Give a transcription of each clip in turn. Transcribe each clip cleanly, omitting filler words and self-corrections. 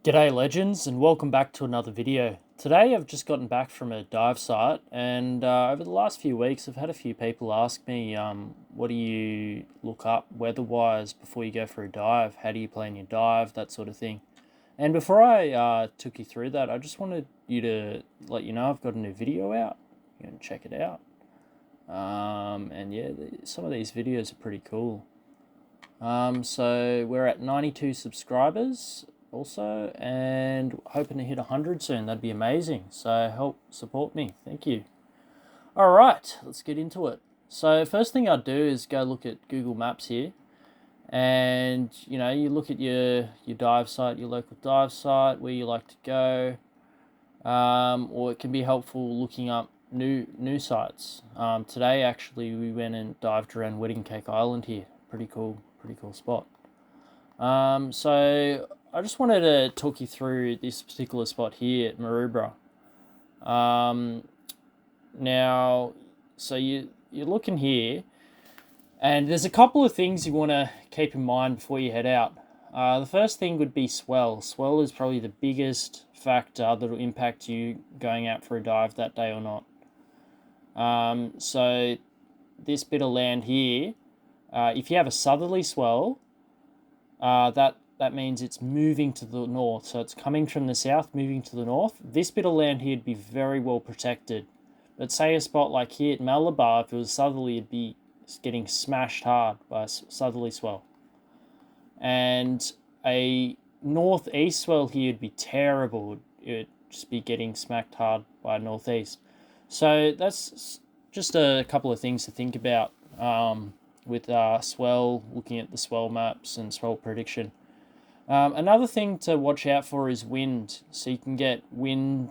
G'day legends and welcome back to another video. Today I've just gotten back from a dive site and over the last few weeks I've had a few people ask me what do you look up weather-wise before you go for a dive? How do you plan your dive? That sort of thing. And before I took you through that, I just wanted you to let you know I've got a new video out. You can check it out. And yeah, some of these videos are pretty cool. So we're at 92 subscribers also, and hoping to hit 100 soon. That'd be amazing. So help support me. Thank you. All right, let's get into it. So first thing I'd do is go look at Google Maps here, and you look at your dive site, your local dive site, where you like to go, or it can be helpful looking up new sites. Today actually we went and dived around Wedding Cake Island here. Pretty cool spot. So I just wanted to talk you through this particular spot here at Maroubra. Now, so you're looking here, and there's a couple of things you want to keep in mind before you head out. The first thing would be swell. Swell is probably the biggest factor that will impact you going out for a dive that day or not. So this bit of land here, if you have a southerly swell, that means it's moving to the north. So it's coming from the south, moving to the north. This bit of land here would be very well protected. But say a spot like here at Malabar, if it was southerly, it'd be getting smashed hard by a southerly swell. And a northeast swell here would be terrible. It would just be getting smacked hard by a northeast. So that's just a couple of things to think about with swell, looking at the swell maps and swell prediction. Another thing to watch out for is wind. So you can get wind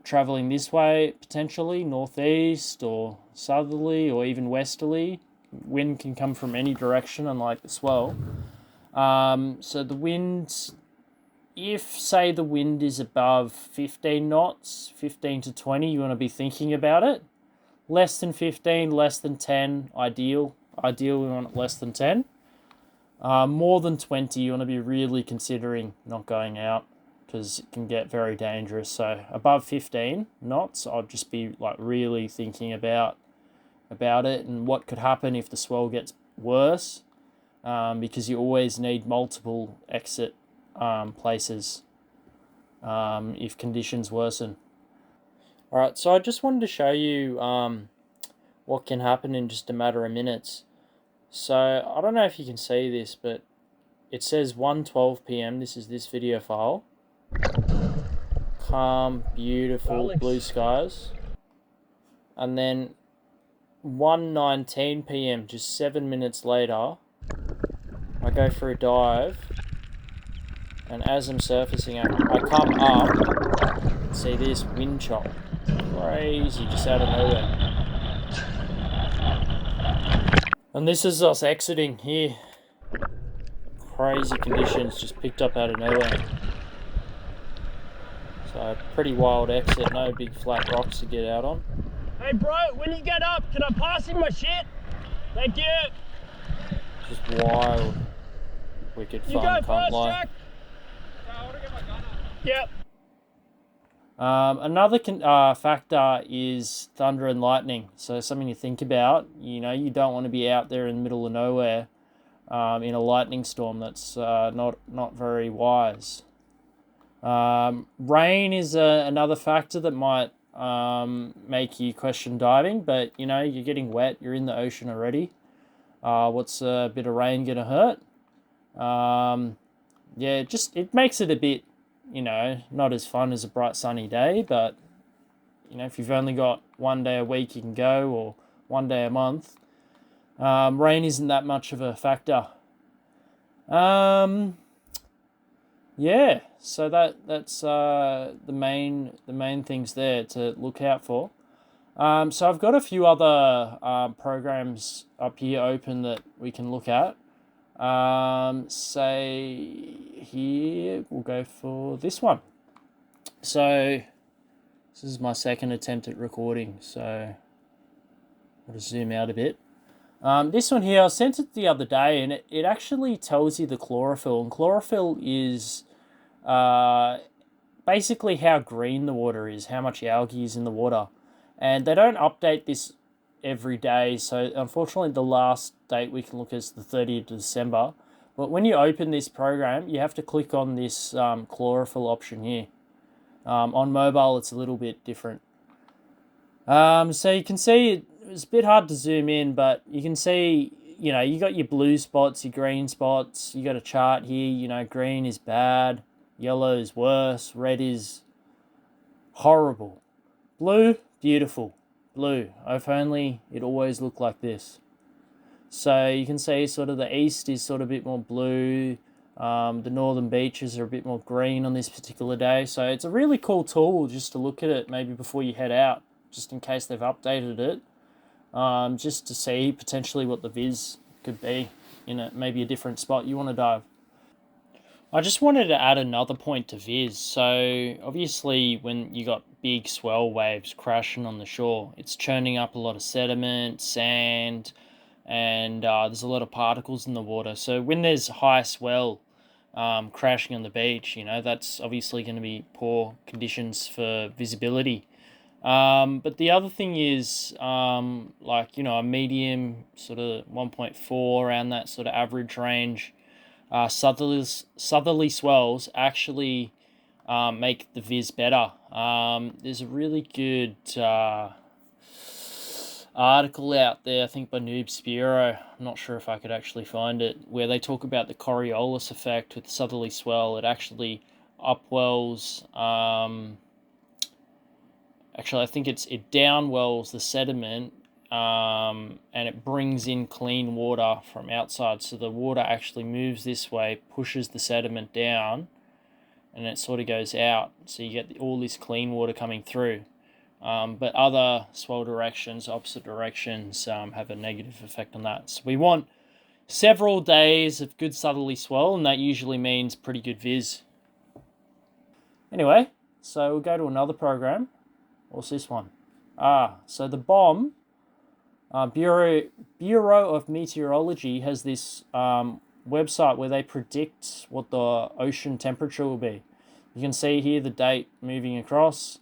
traveling this way, potentially northeast or southerly or even westerly. Wind can come from any direction, unlike the swell. So the wind, if say the wind is above 15 knots, 15 to 20, you want to be thinking about it. Less than 15, less than 10, ideal. Ideal, we want less than 10. More than 20, you want to be really considering not going out because it can get very dangerous. So above 15 knots, I'll just be like really thinking about it and what could happen if the swell gets worse, because you always need multiple exit places if conditions worsen. All right, so I just wanted to show you what can happen in just a matter of minutes. So I don't know if you can see this, but it says 1:12 p.m. This is this video file. Calm, beautiful blue skies. And then 1:19 p.m., just 7 minutes later, I go for a dive. And as I'm surfacing, I come up and see this wind chop. Crazy, just out of nowhere. And this is us exiting here. Crazy conditions just picked up out of nowhere. So pretty wild exit, no big flat rocks to get out on. Hey bro, when you get up, can I pass in my shit? Thank you. Just wild. Wicked fun, You go can't first, lie. Jack. I want to get my gun up. Yep. Another factor is thunder and lightning. So something to think about. You don't want to be out there in the middle of nowhere in a lightning storm. That's not very wise. Rain is another factor that might make you question diving. But you're getting wet. You're in the ocean already. What's a bit of rain gonna hurt? Yeah, it makes it a bit, not as fun as a bright sunny day, but, if you've only got one day a week you can go, or one day a month, rain isn't that much of a factor. Yeah, so that's the main things there to look out for. So I've got a few other programs up here open that we can look at. Say here, we'll go for this one. So this is my second attempt at recording, so I'll just zoom out a bit. This one here, I sent it the other day, and it actually tells you the chlorophyll. And chlorophyll is basically how green the water is, how much algae is in the water. And they don't update this every day, so unfortunately the last date we can look at is the 30th of December. But when you open this program, you have to click on this chlorophyll option here. On mobile, it's a little bit different. So you can see it's a bit hard to zoom in, but you can see, you know, you got your blue spots, your green spots. You got a chart here. You know, green is bad, yellow is worse, red is horrible, blue beautiful, blue. If only it always looked like this. So you can see sort of the east is sort of a bit more blue. The northern beaches are a bit more green on this particular day. So it's a really cool tool just to look at it maybe before you head out, just in case they've updated it, just to see potentially what the viz could be in maybe a different spot you want to dive. I just wanted to add another point to viz. So obviously when you got big swell waves crashing on the shore, it's churning up a lot of sediment, sand, and there's a lot of particles in the water. So when there's high swell crashing on the beach, you know, that's obviously going to be poor conditions for visibility. But the other thing is, like, you know, a medium sort of 1.4 around that sort of average range, southerly swells actually make the viz better. There's a really good article out there, I think by Noob Spiro, I'm not sure if I could actually find it, where they talk about the Coriolis effect with southerly swell. It actually upwells, actually I think it downwells the sediment, and it brings in clean water from outside. So the water actually moves this way, pushes the sediment down, and it sort of goes out. So you get all this clean water coming through. But other swell directions, opposite directions, have a negative effect on that. So we want several days of good southerly swell, and that usually means pretty good viz. Anyway, so we'll go to another program. What's this one? So the BOM, Bureau of Meteorology, has this website where they predict what the ocean temperature will be. You can see here the date moving across.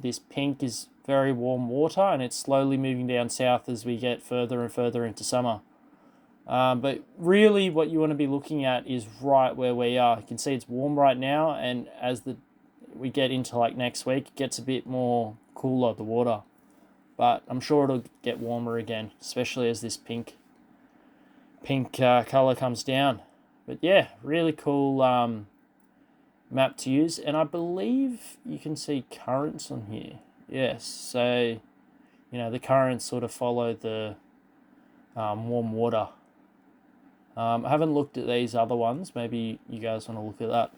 This pink is very warm water, and it's slowly moving down south as we get further and further into summer. But really what you want to be looking at is right where we are. You can see it's warm right now, and as we get into like next week, it gets a bit more cooler, the water. But I'm sure it'll get warmer again, especially as this pink colour comes down. But yeah, really cool map to use, and I believe you can see currents on here. Yes, so you know the currents sort of follow the warm water. I haven't looked at these other ones. Maybe you guys want to look at that.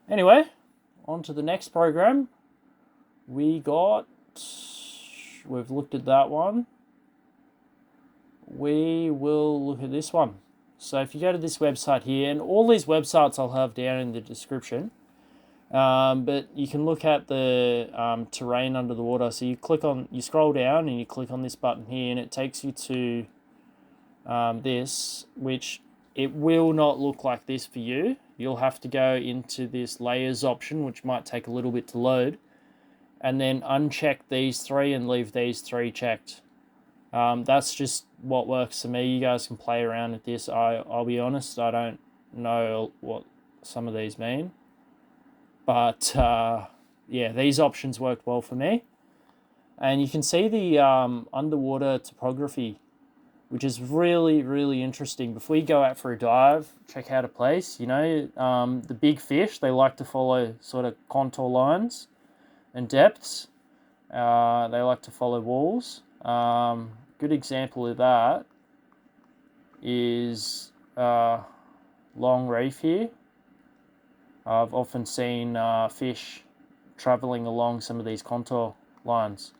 Anyway, on to the next program. We've looked at that one. We will look at this one. So if you go to this website here, and all these websites I'll have down in the description, but you can look at the terrain under the water. So you scroll down and you click on this button here, and it takes you to this, which it will not look like this for you. You'll have to go into this layers option, which might take a little bit to load, and then uncheck these three and leave these three checked. That's just what works for me. You guys can play around with this. I'll be honest, I don't know what some of these mean. But yeah, these options worked well for me. And you can see the underwater topography, which is really, really interesting. Before you go out for a dive, check out a place. You know, the big fish, they like to follow sort of contour lines and depths. They like to follow walls. Good example of that is Long Reef here. I've often seen fish travelling along some of these contour lines.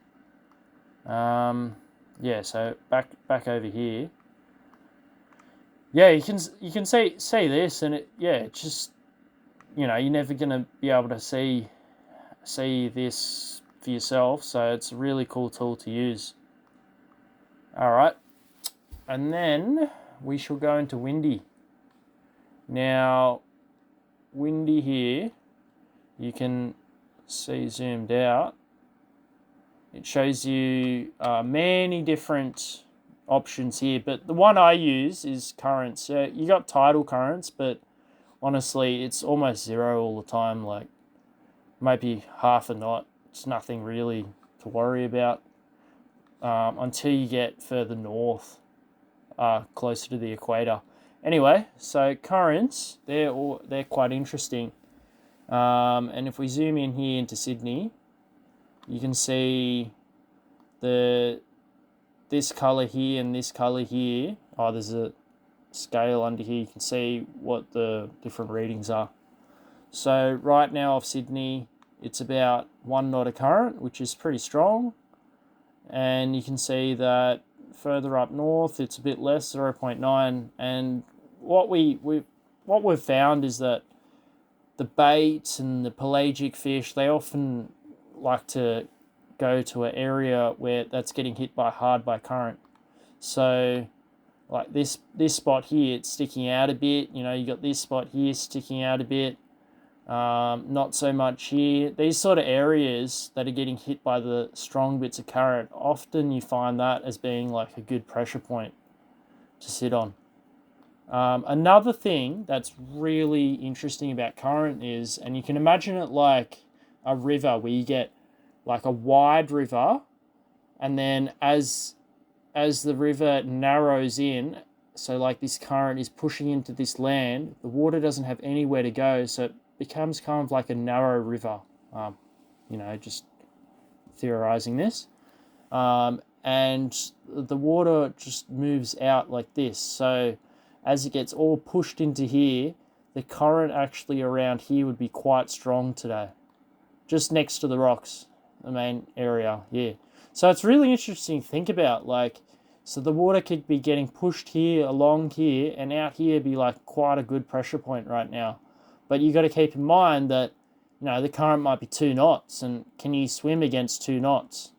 Yeah, so back over here. Yeah, you can see this, and it just, you know, you're never gonna be able to see this for yourself. So it's a really cool tool to use. All right, And then we shall go into windy. Now, windy here, you can see zoomed out. It shows you many different options here, but the one I use is currents. So you got tidal currents, but honestly, it's almost zero all the time, like maybe half a knot. It's nothing really to worry about until you get further north, closer to the equator. Anyway, so currents, they're quite interesting. And if we zoom in here into Sydney, you can see this colour here and this colour here. Oh, there's a scale under here. You can see what the different readings are. So right now off Sydney, it's about 1 knot of current, which is pretty strong. And you can see that further up north, it's a bit less, 0.9. And what we've found is that the bait and the pelagic fish, they often like to go to an area where that's getting hit hard by current. So like this spot here, it's sticking out a bit. You know, you got this spot here sticking out a bit. Not so much here. These sort of areas that are getting hit by the strong bits of current, often you find that as being like a good pressure point to sit on. Another thing that's really interesting about current is, and you can imagine it like a river where you get like a wide river, and then as the river narrows in, so like this current is pushing into this land, the water doesn't have anywhere to go, so it becomes kind of like a narrow river. Just theorizing this. And the water just moves out like this. So as it gets all pushed into here, the current actually around here would be quite strong today. Just next to the rocks, the main area, yeah. So it's really interesting to think about, like, so the water could be getting pushed here, along here, and out here be like quite a good pressure point right now. But you got to keep in mind that, the current might be 2 knots, and can you swim against 2 knots?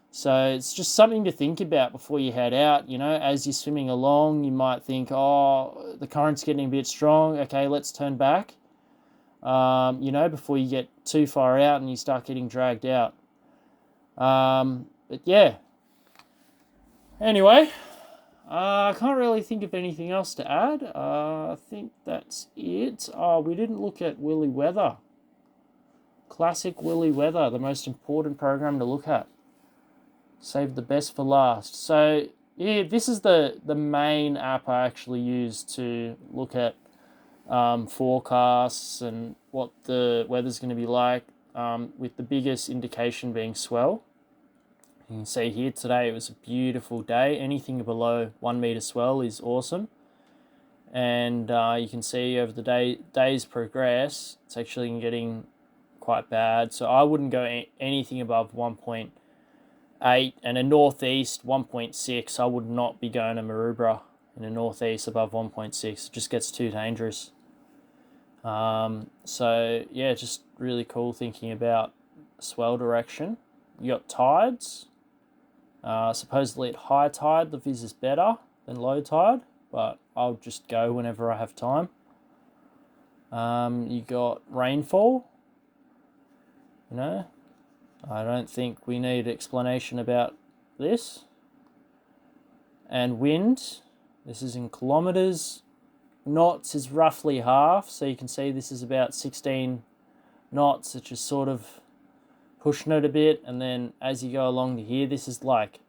So it's just something to think about before you head out. As you're swimming along, you might think, oh, the current's getting a bit strong. Okay, let's turn back, before you get too far out and you start getting dragged out. But yeah. Anyway, I can't really think of anything else to add. I think that's it. Oh, we didn't look at Willy Weather. Classic Willy Weather, the most important program to look at. Save the best for last. So, yeah, this is the main app I actually use to look at forecasts and what the weather's going to be like, with the biggest indication being swell. You can see here today it was a beautiful day. Anything below 1 meter swell is awesome. And you can see over the days progress, it's actually getting quite bad. So I wouldn't go anything above 1.8, and a northeast 1.6. I would not be going to Maroubra in a northeast above 1.6. It just gets too dangerous. So yeah, just really cool thinking about swell direction. You got tides. Supposedly at high tide, the viz is better than low tide, but I'll just go whenever I have time. You got rainfall. I don't think we need explanation about this. And wind. This is in kilometers. Knots is roughly half, so you can see this is about 16 knots, which is sort of pushing it a bit, and then as you go along to here, this is like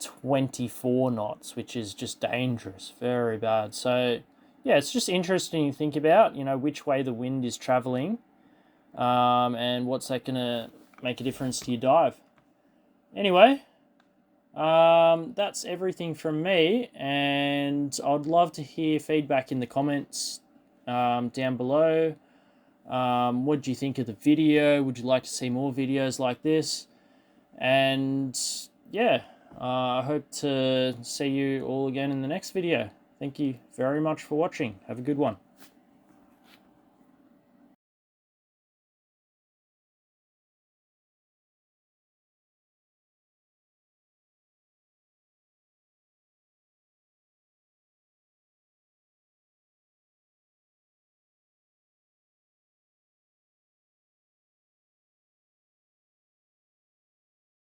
24 knots, which is just dangerous, very bad. So yeah, it's just interesting to think about, which way the wind is traveling, and what's that going to make a difference to your dive. Anyway, that's everything from me, and I'd love to hear feedback in the comments down below. What do you think of the video? Would you like to see more videos like this? And yeah, I hope to see you all again in the next video. Thank you very much for watching. Have a good one.